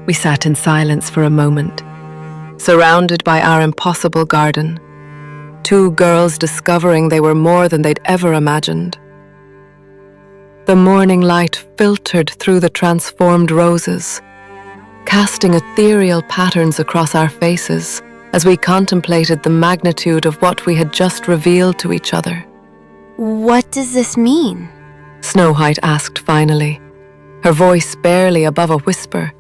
We sat in silence for a moment, surrounded by our impossible garden. Two girls discovering they were more than they'd ever imagined. The morning light filtered through the transformed roses, casting ethereal patterns across our faces as we contemplated the magnitude of what we had just revealed to each other. What does this mean? Snow White asked finally, her voice barely above a whisper,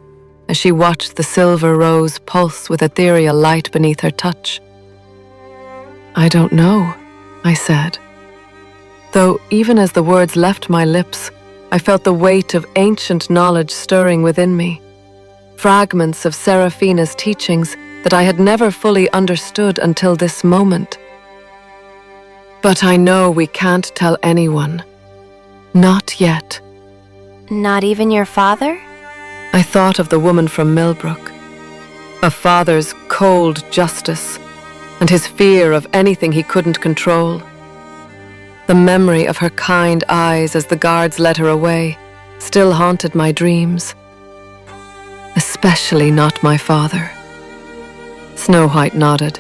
as she watched the silver rose pulse with ethereal light beneath her touch. I don't know, I said. Though even as the words left my lips, I felt the weight of ancient knowledge stirring within me. Fragments of Seraphina's teachings that I had never fully understood until this moment. But I know we can't tell anyone. Not yet. Not even your father? I thought of the woman from Millbrook, a father's cold justice, and his fear of anything he couldn't control. The memory of her kind eyes as the guards led her away still haunted my dreams. Especially not my father. Snow White nodded,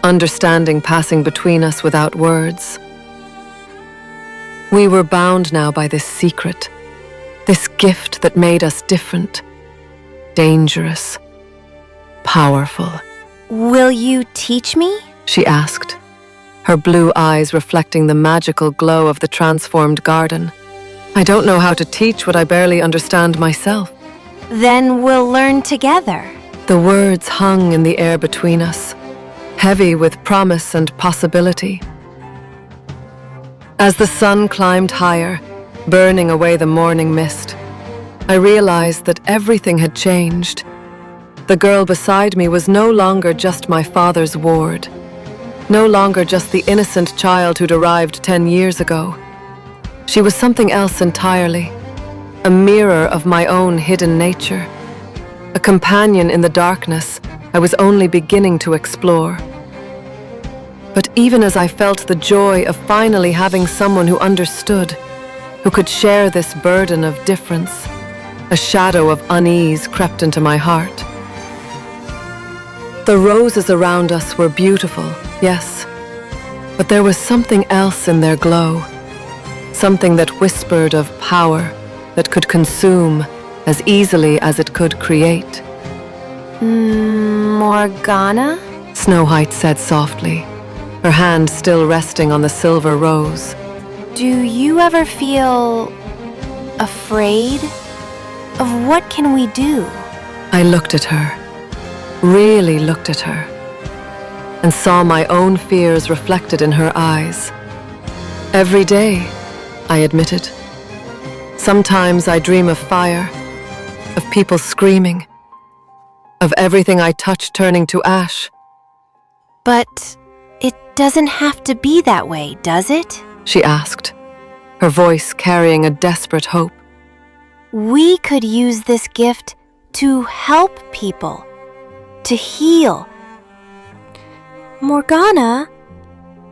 understanding passing between us without words. We were bound now by this secret, this gift that made us different, dangerous, powerful. Will you teach me? She asked, her blue eyes reflecting the magical glow of the transformed garden. I don't know how to teach what I barely understand myself. Then we'll learn together. The words hung in the air between us, heavy with promise and possibility. As the sun climbed higher, burning away the morning mist, I realized that everything had changed. The girl beside me was no longer just my father's ward, no longer just the innocent child who'd arrived 10 years ago. She was something else entirely, a mirror of my own hidden nature, a companion in the darkness I was only beginning to explore. But even as I felt the joy of finally having someone who understood, who could share this burden of difference, a shadow of unease crept into my heart. The roses around us were beautiful, yes, but there was something else in their glow, something that whispered of power that could consume as easily as it could create. Morgana? Snow White said softly, her hand still resting on the silver rose. Do you ever feel afraid? Of what can we do? I looked at her, really looked at her, and saw my own fears reflected in her eyes. Every day, I admitted. Sometimes I dream of fire, of people screaming, of everything I touch turning to ash. But it doesn't have to be that way, does it? She asked, her voice carrying a desperate hope. We could use this gift to help people, to heal. Morgana,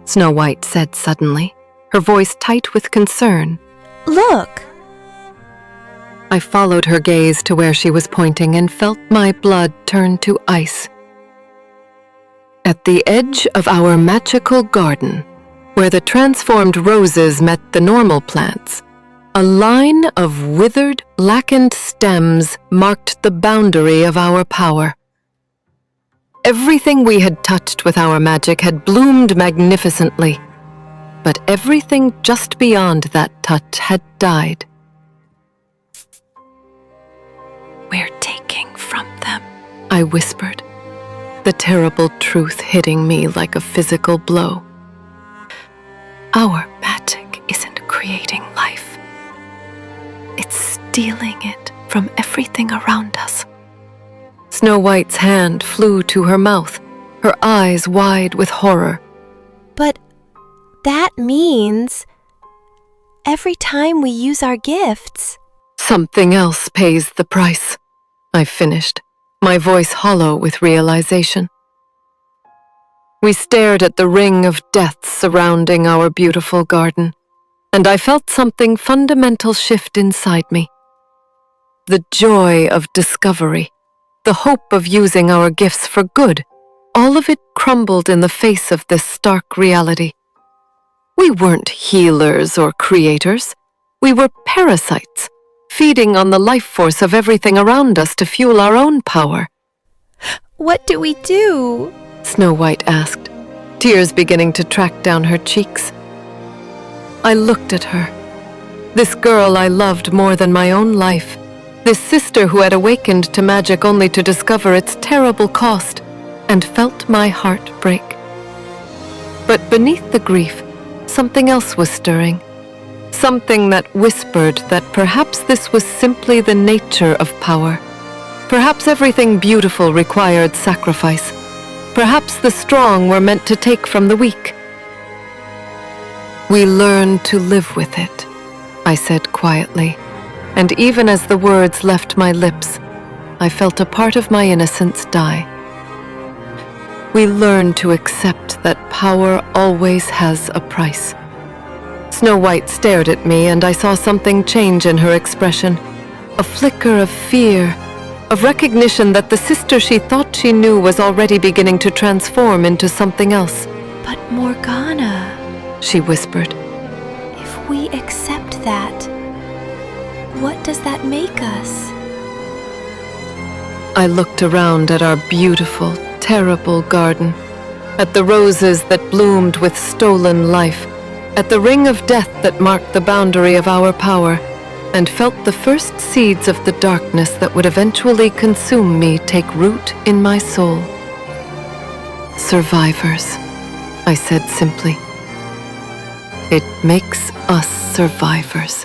Snow White said suddenly, her voice tight with concern. Look. I followed her gaze to where she was pointing and felt my blood turn to ice. At the edge of our magical garden, where the transformed roses met the normal plants, a line of withered, blackened stems marked the boundary of our power. Everything we had touched with our magic had bloomed magnificently, but everything just beyond that touch had died. We're taking from them, I whispered, the terrible truth hitting me like a physical blow. Our magic isn't creating life. It's stealing it from everything around us. Snow White's hand flew to her mouth, her eyes wide with horror. But that means every time we use our gifts, something else pays the price, I finished, my voice hollow with realization. We stared at the ring of death surrounding our beautiful garden, and I felt something fundamental shift inside me. The joy of discovery, the hope of using our gifts for good, all of it crumbled in the face of this stark reality. We weren't healers or creators. We were parasites, feeding on the life force of everything around us to fuel our own power. What do we do? Snow White asked, tears beginning to track down her cheeks. I looked at her. This girl I loved more than my own life. This sister who had awakened to magic only to discover its terrible cost, and felt my heart break. But beneath the grief, something else was stirring. Something that whispered that perhaps this was simply the nature of power. Perhaps everything beautiful required sacrifice. Perhaps the strong were meant to take from the weak. We learn to live with it, I said quietly, and even as the words left my lips, I felt a part of my innocence die. We learn to accept that power always has a price. Snow White stared at me, and I saw something change in her expression. A flicker of fear, of recognition that the sister she thought she knew was already beginning to transform into something else. But Morgana, she whispered. If we accept that, what does that make us? I looked around at our beautiful, terrible garden, at the roses that bloomed with stolen life, at the ring of death that marked the boundary of our power, and felt the first seeds of the darkness that would eventually consume me take root in my soul. Survivors, I said simply. It makes us survivors.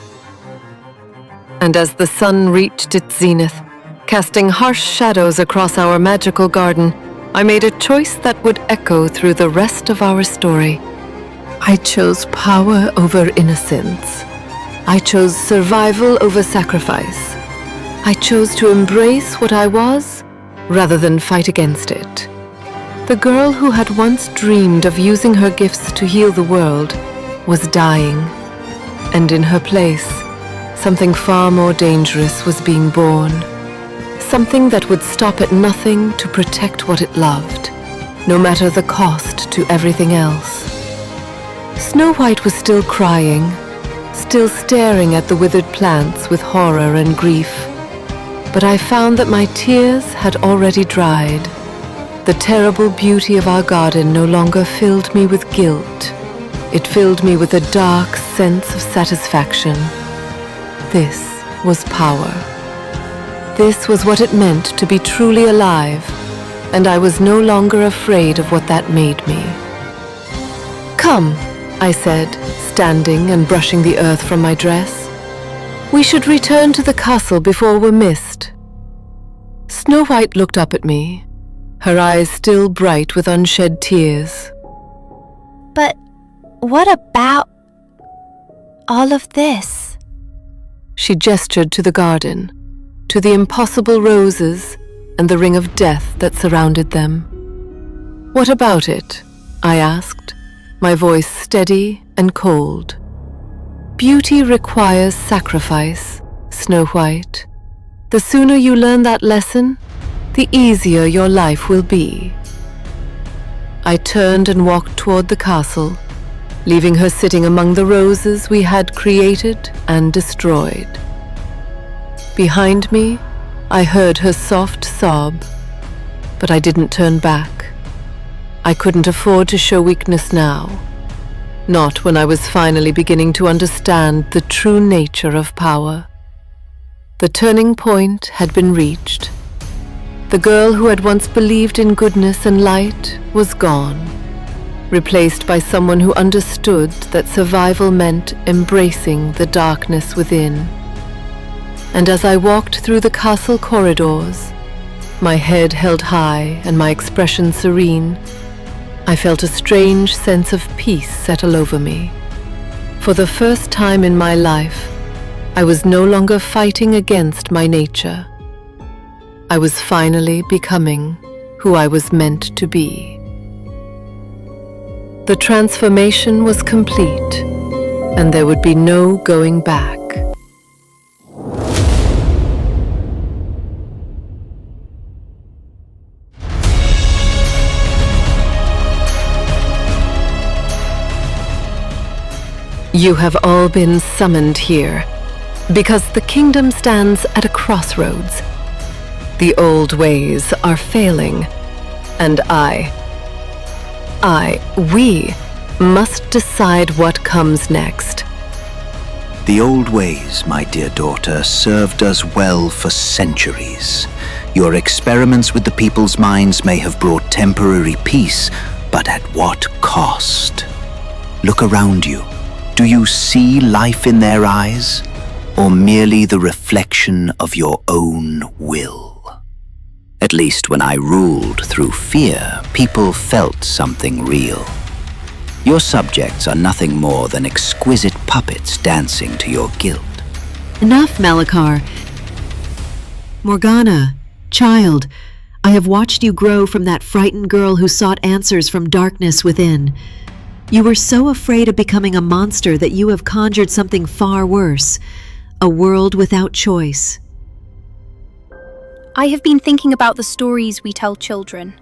And as the sun reached its zenith, casting harsh shadows across our magical garden, I made a choice that would echo through the rest of our story. I chose power over innocence. I chose survival over sacrifice. I chose to embrace what I was rather than fight against it. The girl who had once dreamed of using her gifts to heal the world was dying, and in her place, something far more dangerous was being born. Something that would stop at nothing to protect what it loved, no matter the cost to everything else. Snow White was still crying, still staring at the withered plants with horror and grief. But I found that my tears had already dried. The terrible beauty of our garden no longer filled me with guilt. It filled me with a dark sense of satisfaction. This was power. This was what it meant to be truly alive, and I was no longer afraid of what that made me. Come, I said, standing and brushing the earth from my dress. We should return to the castle before we're missed. Snow White looked up at me, her eyes still bright with unshed tears. But what about all of this? She gestured to the garden, to the impossible roses and the ring of death that surrounded them. What about it? I asked, my voice steady and cold. Beauty requires sacrifice, Snow White. The sooner you learn that lesson, the easier your life will be. I turned and walked toward the castle, leaving her sitting among the roses we had created and destroyed. Behind me, I heard her soft sob, but I didn't turn back. I couldn't afford to show weakness now, not when I was finally beginning to understand the true nature of power. The turning point had been reached. The girl who had once believed in goodness and light was gone, replaced by someone who understood that survival meant embracing the darkness within. And as I walked through the castle corridors, my head held high and my expression serene, I felt a strange sense of peace settle over me. For the first time in my life, I was no longer fighting against my nature. I was finally becoming who I was meant to be. The transformation was complete, and there would be no going back. You have all been summoned here because the kingdom stands at a crossroads. The old ways are failing, and we must decide what comes next. The old ways, my dear daughter, served us well for centuries. Your experiments with the people's minds may have brought temporary peace, but at what cost? Look around you. Do you see life in their eyes, or merely the reflection of your own will? At least when I ruled through fear, people felt something real. Your subjects are nothing more than exquisite puppets dancing to your guilt. Enough, Malachar. Morgana, child, I have watched you grow from that frightened girl who sought answers from darkness within. You were so afraid of becoming a monster that you have conjured something far worse, a world without choice. I have been thinking about the stories we tell children.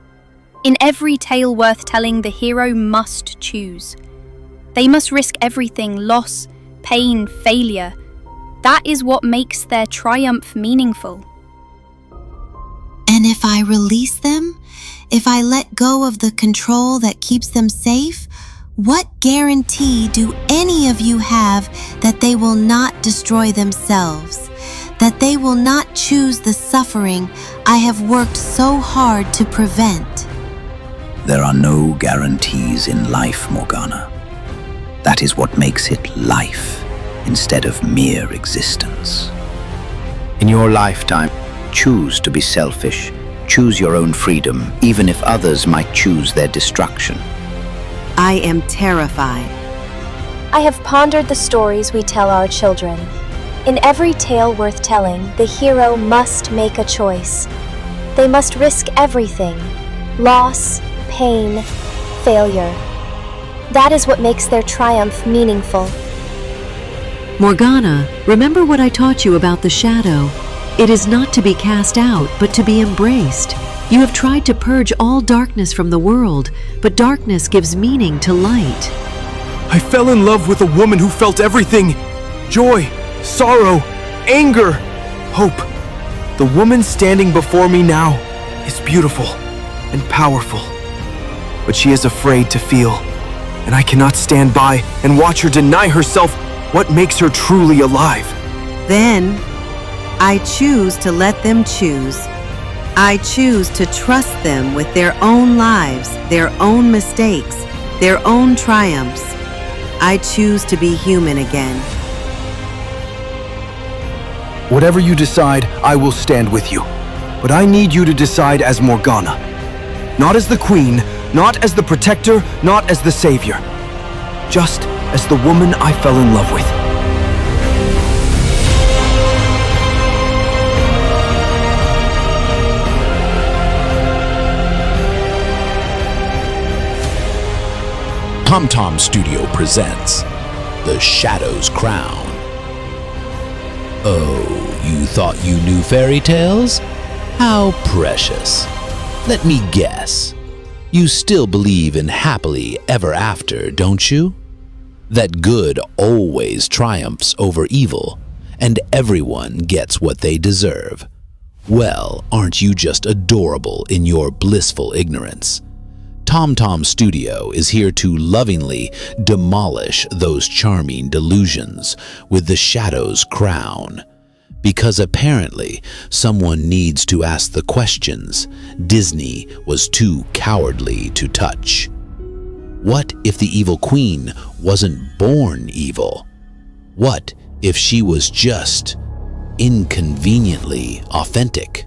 In every tale worth telling, the hero must choose. They must risk everything: loss, pain, failure. That is what makes their triumph meaningful. And if I release them, if I let go of the control that keeps them safe, what guarantee do any of you have that they will not destroy themselves? That they will not choose the suffering I have worked so hard to prevent? There are no guarantees in life, Morgana. That is what makes it life, instead of mere existence. In your lifetime, choose to be selfish. Choose your own freedom, even if others might choose their destruction. I am terrified. I have pondered the stories we tell our children. In every tale worth telling, the hero must make a choice. They must risk everything: loss, pain, failure. That is what makes their triumph meaningful. Morgana, remember what I taught you about the shadow. It is not to be cast out, but to be embraced. You have tried to purge all darkness from the world, but darkness gives meaning to light. I fell in love with a woman who felt everything: joy, sorrow, anger, hope. The woman standing before me now is beautiful and powerful, but she is afraid to feel, and I cannot stand by and watch her deny herself what makes her truly alive. Then, I choose to let them choose. I choose to trust them with their own lives, their own mistakes, their own triumphs. I choose to be human again. Whatever you decide, I will stand with you. But I need you to decide as Morgana. Not as the queen, not as the protector, not as the savior. Just as the woman I fell in love with. TomTom'STUDIO presents The Shadow's Crown. Oh, you thought you knew fairy tales? How precious. Let me guess. You still believe in happily ever after, don't you? That good always triumphs over evil, and everyone gets what they deserve. Well, aren't you just adorable in your blissful ignorance? TomTom'STUDIO is here to lovingly demolish those charming delusions with the Shadow's Crown. Because apparently someone needs to ask the questions Disney was too cowardly to touch. What if the evil queen wasn't born evil? What if she was just inconveniently authentic?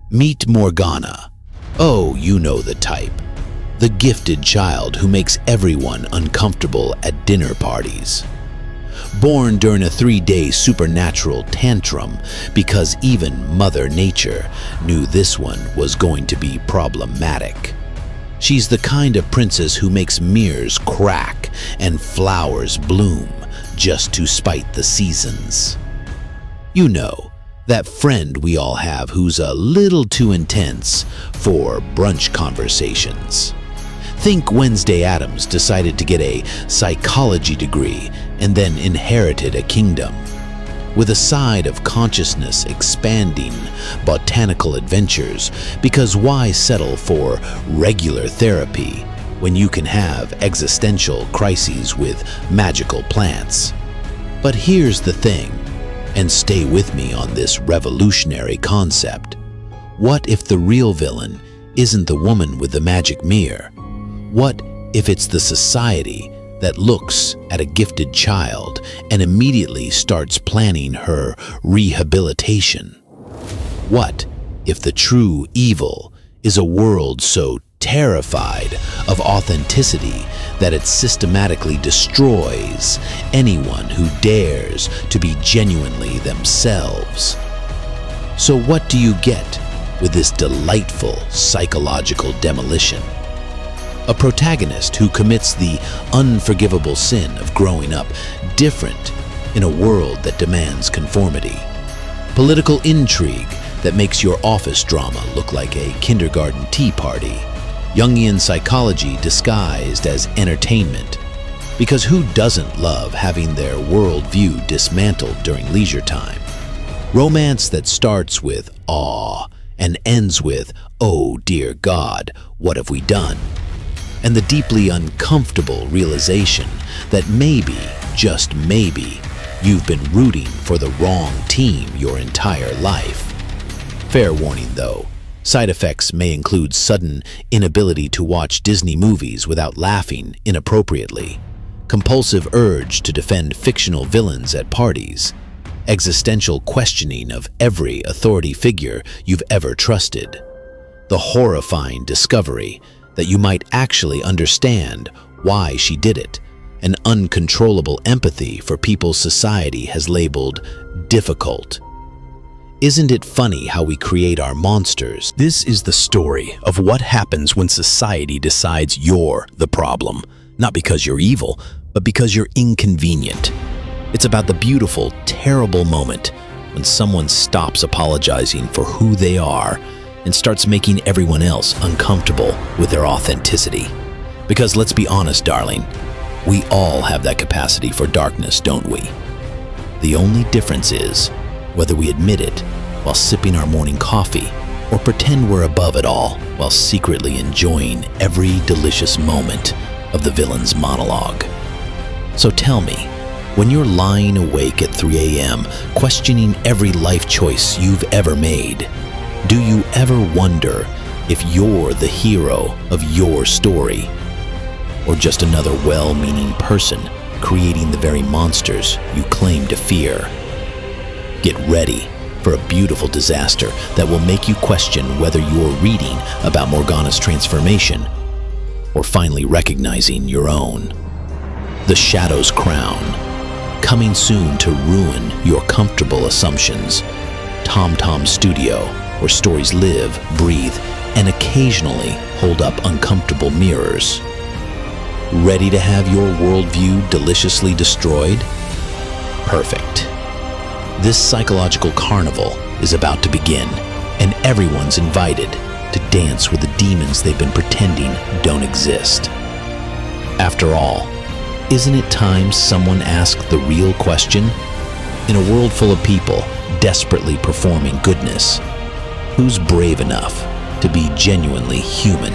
Meet Morgana. Oh, you know the type. The gifted child who makes everyone uncomfortable at dinner parties. Born during a 3-day supernatural tantrum because even Mother Nature knew this one was going to be problematic. She's the kind of princess who makes mirrors crack and flowers bloom just to spite the seasons. You know, that friend we all have who's a little too intense for brunch conversations. Think Wednesday Addams decided to get a psychology degree and then inherited a kingdom. With a side of consciousness expanding botanical adventures, because why settle for regular therapy when you can have existential crises with magical plants? But here's the thing, and stay with me on this revolutionary concept. What if the real villain isn't the woman with the magic mirror? What if it's the society that looks at a gifted child and immediately starts planning her rehabilitation? What if the true evil is a world so terrified of authenticity that it systematically destroys anyone who dares to be genuinely themselves? So what do you get with this delightful psychological demolition? A protagonist who commits the unforgivable sin of growing up different in a world that demands conformity. Political intrigue that makes your office drama look like a kindergarten tea party. Jungian psychology disguised as entertainment. Because who doesn't love having their worldview dismantled during leisure time? Romance that starts with awe and ends with, oh dear God, what have we done? And the deeply uncomfortable realization that maybe, just maybe, you've been rooting for the wrong team your entire life. Fair warning though, side effects may include sudden inability to watch Disney movies without laughing inappropriately, compulsive urge to defend fictional villains at parties, existential questioning of every authority figure you've ever trusted, the horrifying discovery that you might actually understand why she did it, an uncontrollable empathy for people society has labeled difficult. Isn't it funny how we create our monsters? This is the story of what happens when society decides you're the problem, not because you're evil, but because you're inconvenient. It's about the beautiful, terrible moment when someone stops apologizing for who they are and starts making everyone else uncomfortable with their authenticity. Because let's be honest, darling, we all have that capacity for darkness, don't we? The only difference is whether we admit it while sipping our morning coffee or pretend we're above it all while secretly enjoying every delicious moment of the villain's monologue. So tell me, when you're lying awake at 3 a.m., questioning every life choice you've ever made, do you ever wonder if you're the hero of your story? Or just another well-meaning person creating the very monsters you claim to fear? Get ready for a beautiful disaster that will make you question whether you're reading about Morgana's transformation or finally recognizing your own. The Shadow's Crown, coming soon to ruin your comfortable assumptions. TomTom'STUDIO, where stories live, breathe, and occasionally hold up uncomfortable mirrors. Ready to have your worldview deliciously destroyed? Perfect. This psychological carnival is about to begin, and everyone's invited to dance with the demons they've been pretending don't exist. After all, isn't it time someone asked the real question? In a world full of people desperately performing goodness, who's brave enough to be genuinely human?